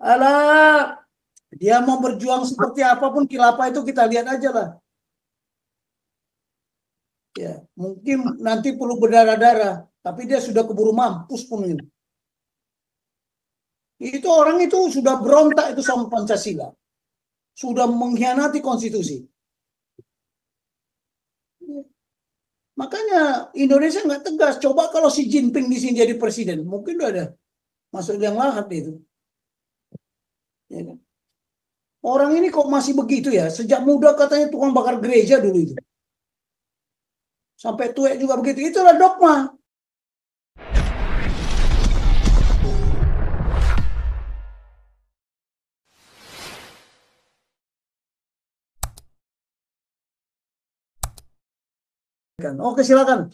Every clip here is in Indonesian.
Alah, dia mau berjuang seperti apapun khilafah itu kita lihat aja lah. Ya, mungkin nanti perlu berdarah-darah, tapi dia sudah keburu mampus pun ini. Itu orang itu sudah berontak itu sama Pancasila, sudah mengkhianati konstitusi. Makanya Indonesia nggak tegas. Coba kalau si Jinping di sini jadi presiden, mungkin udah ada masuk yang lahat itu. Ya kan? Orang ini kok masih begitu ya? Sejak muda katanya tukang bakar gereja dulu itu. Sampai tua juga begitu. Itulah dogma. Oke, silakan.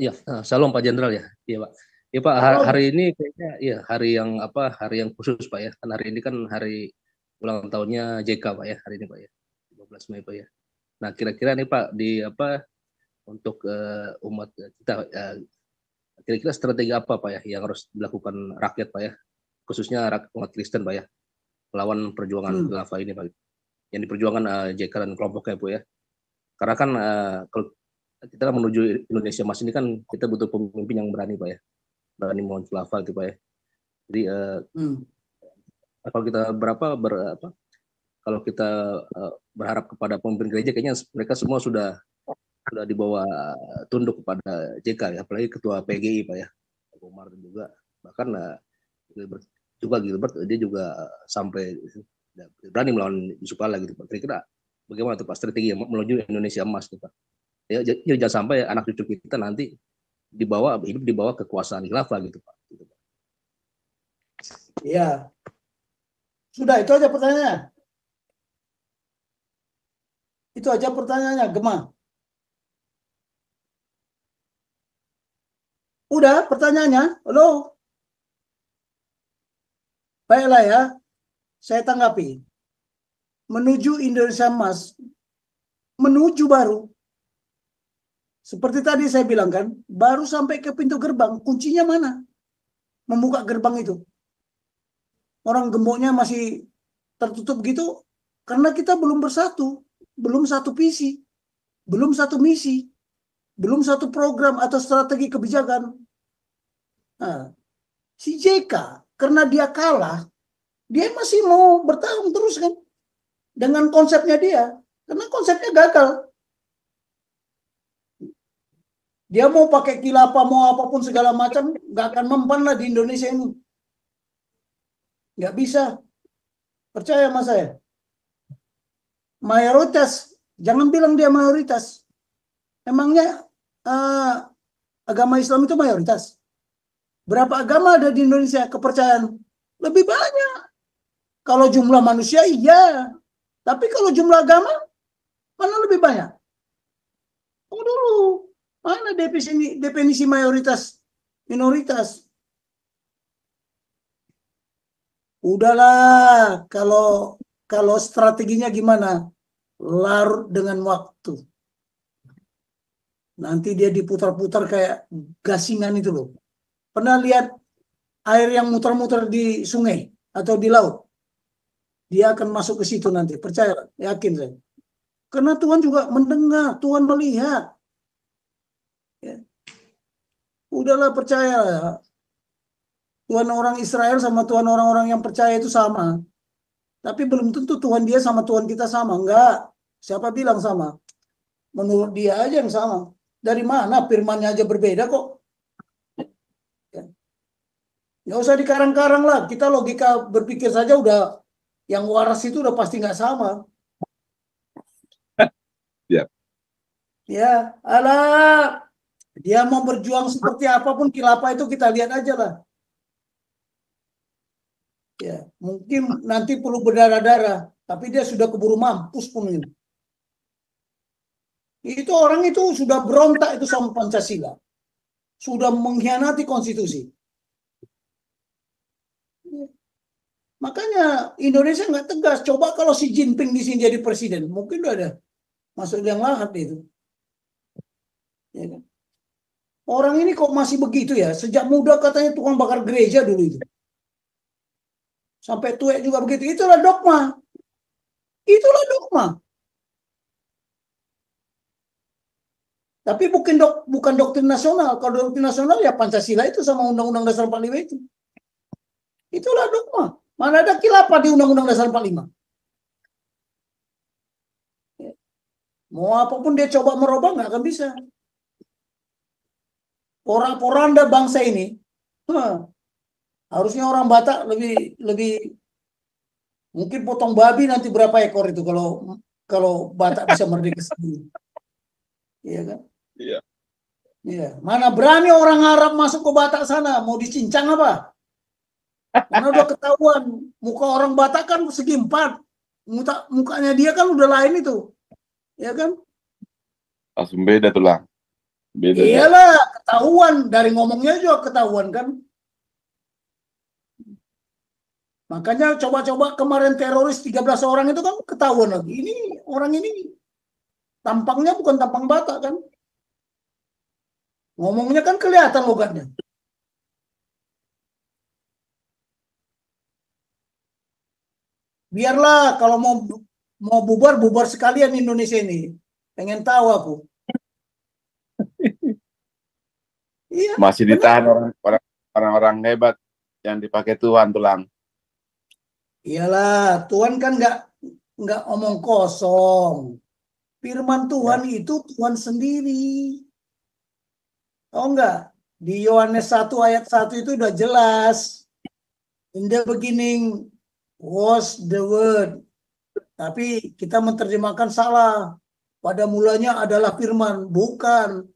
Ya, Salam Pak Jenderal ya. Iya Pak. Ya Pak, hari ini kayaknya ya hari yang hari yang khusus Pak ya. Kan hari ini kan hari ulang tahunnya JK Pak ya, hari ini Pak ya. 15 Mei Pak ya. Nah, kira-kira nih Pak di untuk umat kita kira-kira strategi apa Pak ya yang harus dilakukan rakyat Pak ya, khususnya umat Kristen Pak ya, melawan perjuangan khilafah ini Pak. Yang diperjuangkan JK dan kelompoknya Bu ya. Karena kan kalau kita menuju Indonesia Emas ini kan kita butuh pemimpin yang berani Pak ya, berani melawan khilafah gitu Pak ya. Jadi kalau kita kalau kita berharap kepada pemimpin gereja, kayaknya mereka semua sudah dibawa tunduk kepada JK ya, apalagi ketua PGI Pak ya, Umar juga, bahkan juga Gilbert dia juga sampai berani melawan Yusuf Kala gitu Pak. Kira-kira bagaimana tuh Pak strategi menuju Indonesia Emas tuh Pak? Ya, jangan sampai anak cucu kita nanti hidup di bawah kekuasaan khilafah gitu Pak. Ya, sudah itu aja pertanyaannya. Itu aja pertanyaannya, Gemma. Udah pertanyaannya, halo. Baiklah ya, saya tanggapi. Menuju Indonesia Emas, menuju baru. Seperti tadi saya bilang kan, baru sampai ke pintu gerbang, kuncinya mana? Membuka gerbang itu. Orang gemboknya masih tertutup gitu, karena kita belum bersatu, belum satu visi, belum satu misi, belum satu program atau strategi kebijakan. Nah, si JK, karena dia kalah, dia masih mau bertarung terus kan, dengan konsepnya dia, karena konsepnya gagal. Dia mau pakai khilafah, mau apapun segala macam, nggak akan mempan lah di Indonesia ini. Nggak bisa. Percaya sama saya. Mayoritas, jangan bilang dia mayoritas. Emangnya agama Islam itu mayoritas? Berapa agama ada di Indonesia kepercayaan? Lebih banyak. Kalau jumlah manusia iya. Tapi kalau jumlah agama, mana lebih banyak? Oh dulu. Mana definisi mayoritas, minoritas? Udahlah, kalau strateginya gimana? Larut dengan waktu. Nanti dia diputar-putar kayak gasingan itu loh. Pernah lihat air yang muter-muter di sungai atau di laut? Dia akan masuk ke situ nanti. Percaya, yakin saya. Karena Tuhan juga mendengar, Tuhan melihat. Ya. Udahlah, percaya. Tuhan orang Israel sama Tuhan orang-orang yang percaya itu sama. Tapi belum tentu Tuhan dia sama Tuhan kita sama. Enggak. Siapa bilang sama? Menurut dia aja yang sama. Dari mana firmannya aja berbeda kok. Nggak usah dikarang-karang lah. Kita logika berpikir saja udah, yang waras itu udah pasti nggak sama. Ya. Ya, alah. Dia mau berjuang seperti apapun khilafah itu kita lihat aja lah. Ya, mungkin nanti perlu berdarah-darah, tapi dia sudah keburu mampus pun ini. Itu orang itu sudah berontak itu sama Pancasila. Sudah mengkhianati konstitusi. Makanya Indonesia nggak tegas. Coba kalau si Jinping di sini jadi presiden, mungkin udah ada masuk yang lahat itu. Ya kan? Orang ini kok masih begitu ya? Sejak muda katanya tukang bakar gereja dulu itu. Sampai tua juga begitu. Itulah dogma. Itulah dogma. Tapi bukan doktrin nasional. Kalau doktrin nasional ya Pancasila itu sama Undang-Undang Dasar 45 itu. Itulah dogma. Mana ada khilafah di Undang-Undang Dasar 45. Mau apapun dia coba merubah nggak akan bisa. Porak-poranda bangsa ini, harusnya orang Batak lebih mungkin potong babi nanti berapa ekor itu kalau Batak bisa merdeka sendiri. Iya kan? Iya. Iya. Mana berani orang Arab masuk ke Batak sana, mau dicincang apa? Karena udah ketahuan, muka orang Batak kan segi 4. Mukanya dia kan udah lain itu. Ya kan? Langsung beda tulang. Beda. Iyalah, ketahuan. Dari ngomongnya juga ketahuan kan. Makanya coba-coba kemarin teroris 13 orang itu kan ketahuan lagi. Ini orang ini tampangnya bukan tampang Batak kan. Ngomongnya kan kelihatan logatnya. Biarlah kalau mau bubar sekalian Indonesia ini. Pengen tahu aku. Iya, Masih benar. ditahan orang-orang hebat yang dipakai Tuhan tulang. Iyalah, Tuhan kan nggak omong kosong. Firman Tuhan itu Tuhan sendiri. Tahu nggak? Di Yohanes 1 ayat 1 itu udah jelas. In the beginning was the word. Tapi kita menerjemahkan salah. Pada mulanya adalah firman. Bukan.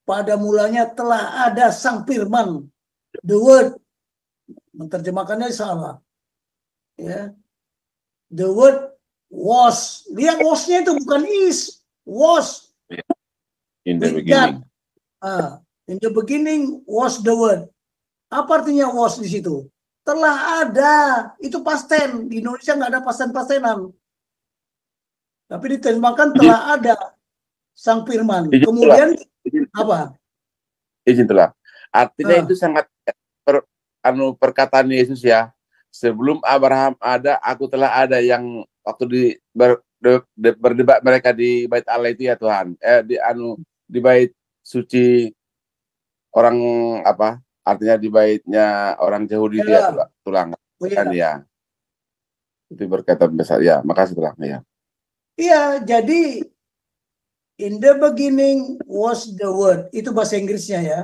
Pada mulanya telah ada sang firman. The word. Menerjemahkannya salah. Ya. The word was. Lihat was-nya itu bukan is. Was. In the With beginning. In the beginning was the word. Apa artinya was di situ? Telah ada. Itu past tense. Di Indonesia nggak ada past tense-pastenan. Tapi diterjemahkan telah ada sang firman. Kemudian apa? Izin tulang. Artinya itu sangat perkataan Yesus ya. Sebelum Abraham ada, aku telah ada, yang waktu berdebat mereka di Bait Allah itu ya Tuhan. Di Bait suci orang apa? Artinya di baitnya orang Yahudi dia tulang. Kan ya. Itu berkaitan besar ya. Makasih tulang ya. Iya, jadi in the beginning was the word. Itu bahasa Inggrisnya ya.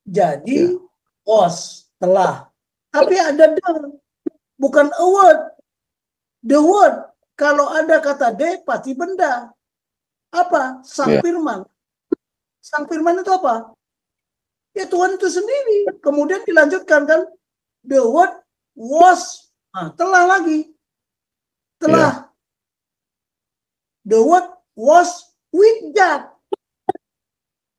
Jadi was, telah. Tapi ada the, bukan a word. The word. Kalau ada kata the, pasti benda. Apa? Sang firman. Sang firman itu apa? Ya Tuhan itu sendiri. Kemudian dilanjutkan kan. The word was. Nah, telah lagi. Telah. The word was with God.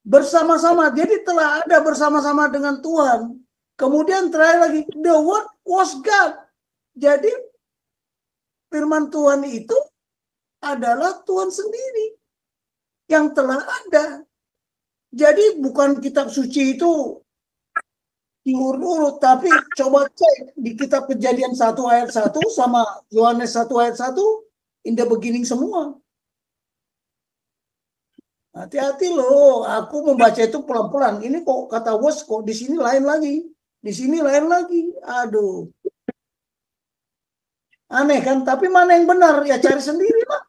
Bersama-sama. Jadi telah ada bersama-sama dengan Tuhan. Kemudian terakhir lagi. The word was God. Jadi firman Tuhan itu adalah Tuhan sendiri. Yang telah ada. Jadi bukan kitab suci itu diurut-urut. Tapi coba cek di kitab Kejadian 1 ayat 1 sama Yohanes 1 ayat 1. In the beginning semua. Hati-hati loh, aku membaca itu pelan-pelan. Ini kok kata was kok di sini lain lagi. Di sini lain lagi. Aduh. Aneh kan? Tapi mana yang benar? Ya cari sendiri lah.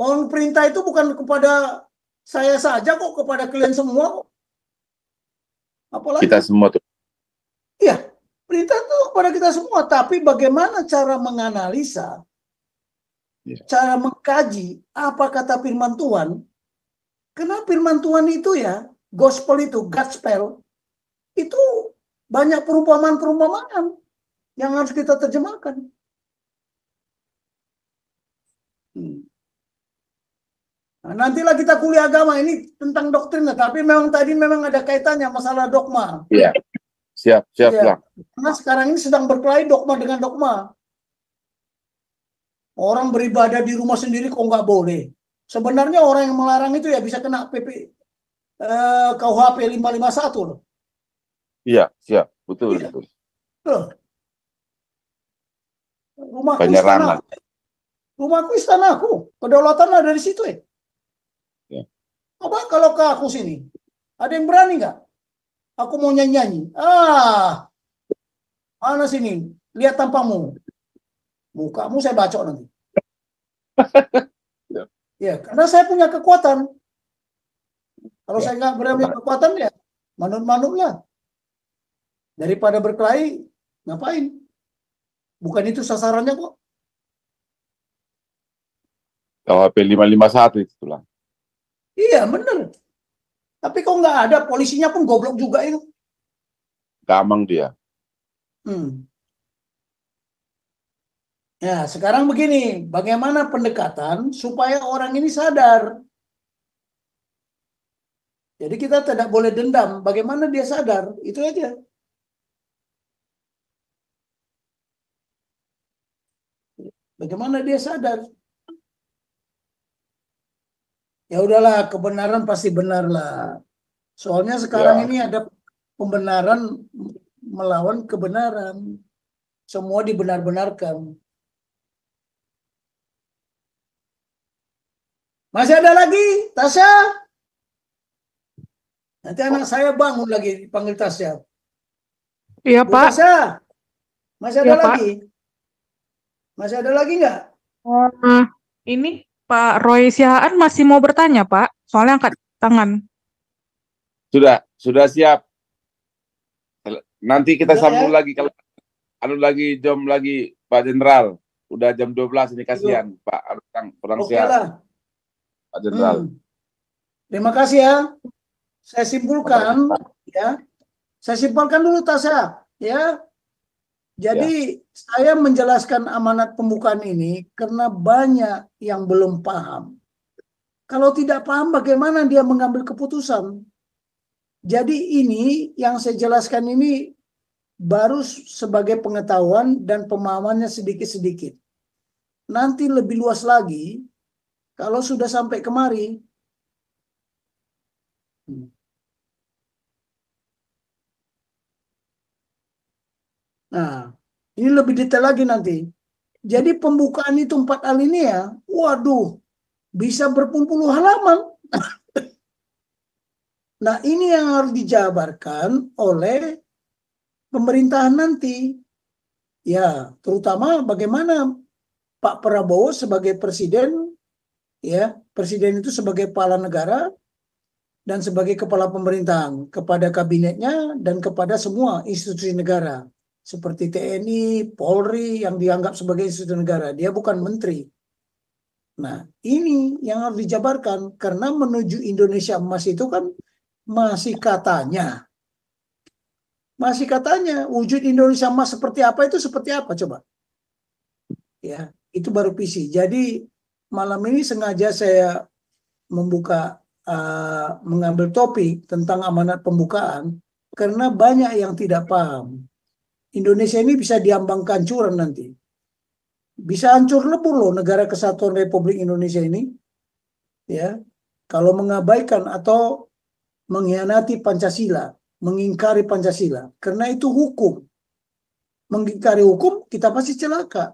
Orang perintah itu bukan kepada saya saja kok, kepada kalian semua kok. Apalagi kita semua tuh. Iya, perintah itu kepada kita semua. Tapi bagaimana cara menganalisa, cara mengkaji apa kata firman Tuhan? Karena firman Tuhan itu ya, gospel itu, gospel, itu banyak perumpamaan-perumpamaan yang harus kita terjemahkan. Nah, nantilah kita kuliah agama ini tentang doktrin, tapi memang tadi memang ada kaitannya masalah dogma. Iya, siap Ya. lah. Karena sekarang ini sedang berkelahi dogma dengan dogma. Orang beribadah di rumah sendiri kok nggak boleh. Sebenarnya orang yang melarang itu ya bisa kena KUHP 551 loh. Iya, siap. Betul, Iya. betul. Loh. Rumahku Penyerangan. istanaku. Rumahku istanaku. Kedaulatan ada di situ ya. Ya. Coba kalau ke aku sini, ada yang berani nggak? Aku mau nyanyi-nyanyi. Mana sini? Lihat tampangmu. Mukamu saya bacok nanti. Ya. Ya, karena saya punya kekuatan. Kalau Ya. saya nggak berani kekuatan ya, manut-manut lah. Daripada berkelahi, ngapain? Bukan itu sasarannya kok. KWP 551 itu tulang. Iya, bener. Tapi kok nggak ada, polisinya pun goblok juga itu. Gamang dia. Ya, sekarang begini, bagaimana pendekatan supaya orang ini sadar? Jadi kita tidak boleh dendam. Bagaimana dia sadar? Itu aja. Bagaimana dia sadar? Ya udahlah, kebenaran pasti benar lah. Soalnya sekarang Ya. ini ada pembenaran melawan kebenaran. Semua dibenar-benarkan. Masih ada lagi, Tasya? Nanti anak saya bangun lagi panggil Tasya. Iya, Bu Pak. Tasya, masih ada Iya, Pak. lagi? Masih ada lagi nggak? Ini Pak Roy Sihaan masih mau bertanya, Pak. Soalnya angkat tangan. Sudah siap. Nanti kita Sudah, sambung ya? lagi kalau jam lagi Pak Jenderal. Udah jam 12 ini, kasihan Pak. Kurang Oke sehat lah. Pak Jenderal. Terima kasih ya. Saya simpulkan ya. Saya simpulkan dulu Tasya ya. Jadi saya menjelaskan amanat pembukaan ini karena banyak yang belum paham. Kalau tidak paham bagaimana dia mengambil keputusan. Jadi ini yang saya jelaskan ini baru sebagai pengetahuan dan pemahamannya sedikit-sedikit. Nanti lebih luas lagi kalau sudah sampai kemari. Nah, ini lebih detail lagi nanti. Jadi pembukaan itu 4 alinea, waduh, bisa berpuluh halaman. Nah, ini yang harus dijabarkan oleh pemerintahan nanti. Ya, terutama bagaimana Pak Prabowo sebagai presiden, ya, presiden itu sebagai kepala negara dan sebagai kepala pemerintahan kepada kabinetnya dan kepada semua institusi negara. Seperti TNI, Polri yang dianggap sebagai institusi negara. Dia bukan menteri. Nah, ini yang harus dijabarkan. Karena menuju Indonesia emas itu kan masih katanya. Masih katanya. Wujud Indonesia emas seperti apa itu seperti apa coba. Ya, itu baru visi. Jadi malam ini sengaja saya mengambil topik tentang amanat pembukaan. Karena banyak yang tidak paham. Indonesia ini bisa diambang kehancuran nanti. Bisa hancur lebur loh negara kesatuan Republik Indonesia ini. Ya, kalau mengabaikan atau mengkhianati Pancasila, mengingkari Pancasila. Karena itu hukum. Mengingkari hukum, kita pasti celaka.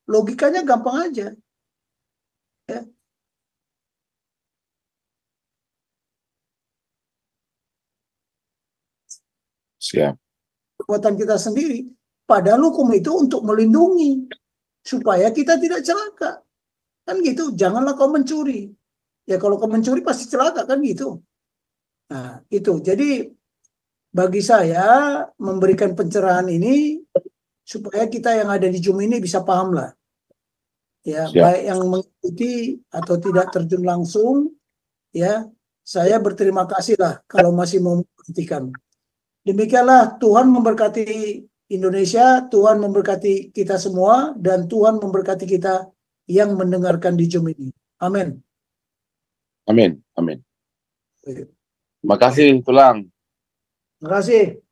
Logikanya gampang aja. Ya. Siap. Kekuatan kita sendiri. Padahal hukum itu untuk melindungi supaya kita tidak celaka. Kan gitu, janganlah kau mencuri. Ya kalau kau mencuri pasti celaka kan gitu. Nah, itu. Jadi bagi saya memberikan pencerahan ini supaya kita yang ada di Zoom ini bisa paham lah. Ya, Siap. baik yang mengikuti atau tidak terjun langsung, ya, saya berterima kasih lah kalau masih mau memperhatikan. Demikianlah, Tuhan memberkati Indonesia, Tuhan memberkati kita semua, dan Tuhan memberkati kita yang mendengarkan di Zoom ini. Amin. Amin. Amin. Terima kasih, Tulang. Terima kasih.